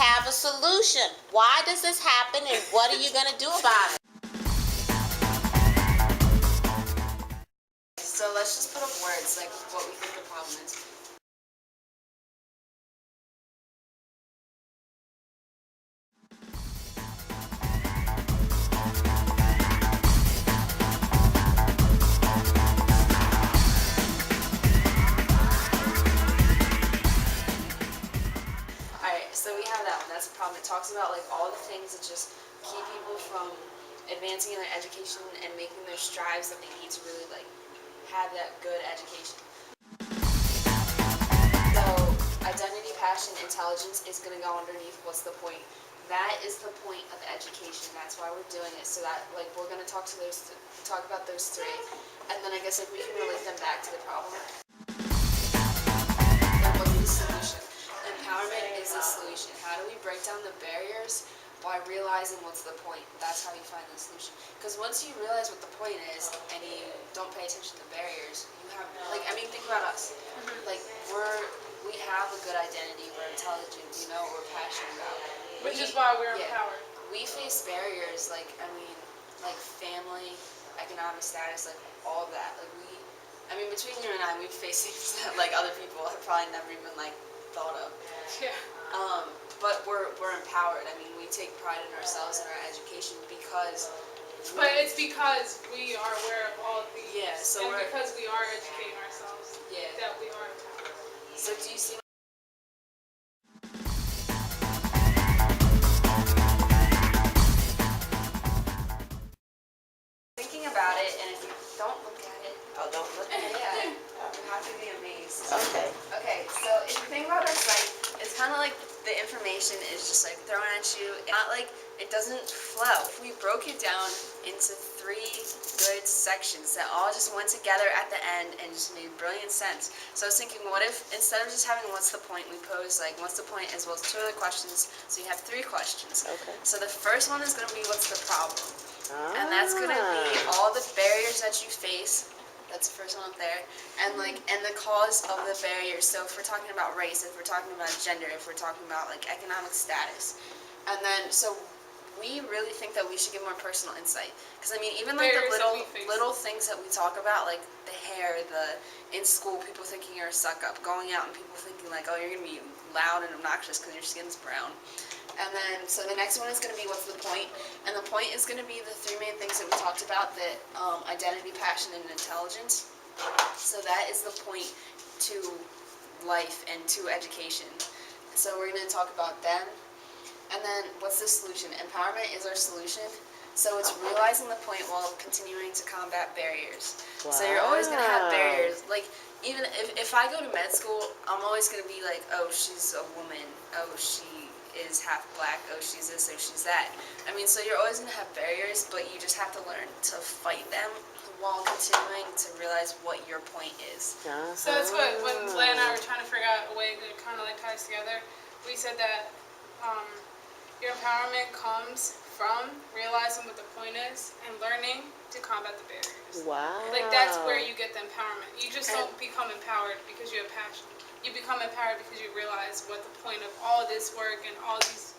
have a solution. Why does this happen, and what are you going to do about it? So let's just put up words like what we think the problem is. Alright, so we have that one. That's a problem. It talks about like all the things that just keep people from advancing in their education and making their strives that they need to really like have that good education. So identity, passion, intelligence is going to go underneath what's the point. That is the point of education. That's why we're doing it. So that like we're going to talk about those three, and then I guess like we can relate them back to the problem. And what's the solution? Empowerment is the solution. How do we break down the barriers? By realizing what's the point. That's how you find the solution. Because once you realize what the point is and you don't pay attention to the barriers, you have like I mean think about us. Like we have a good identity, we're intelligent, you know what we're passionate about. Which is why we're empowered. We face barriers like family, economic status, like all of that. Like between you and I, we've faced things that like other people have probably never even like thought of. Yeah. But we're empowered. I mean, we take pride in ourselves and our education because. But it's because we are aware of all of these. Yeah. So and because we are educating ourselves. Yeah. That we are empowered. So do you see? Thinking about it, and if you don't look at it, Don't look at it. yeah, you have to be amazed. Okay. Okay, so if you think about our site, it's kind of like the information is just like thrown at you. Not like it doesn't flow. We broke it down into 3 good sections that all just went together at the end and just made brilliant sense. So I was thinking, what if instead of just having what's the point, we pose like what's the point as well as 2 other questions. So you have 3 questions. Okay. So the first one is going to be what's the problem, and that's going to be all the barriers that you face. That's the first one up there. And the cause of the barriers. So if we're talking about race, if we're talking about gender, if we're talking about like economic status. And then so we really think that we should give more personal insight. Because I mean even like the little things that we talk about, like the hair, in school people thinking you're a suck up, going out and people thinking like, oh, you're gonna be loud and obnoxious because your skin's brown. And then, so the next one is going to be what's the point, and the point is going to be the 3 main things that we talked about, that identity, passion, and intelligence. So that is the point to life and to education. So we're going to talk about them. And then what's the solution? Empowerment is our solution. So it's realizing the point while continuing to combat barriers. Wow. So you're always going to have barriers. Like, even if I go to med school, I'm always going to be like, oh, she's a woman. Oh, she is half black. Oh, she's this. Oh, she's that. I mean, so you're always going to have barriers, but you just have to learn to fight them while continuing to realize what your point is. So that's what, when Blaine and I were trying to figure out a way that kind of like ties together, we said that your empowerment comes from realizing what the point is and learning to combat the barriers. Wow. Like that's where you get the empowerment. You just don't become empowered because you have passion. You become empowered because you realize what the point of all this work and all these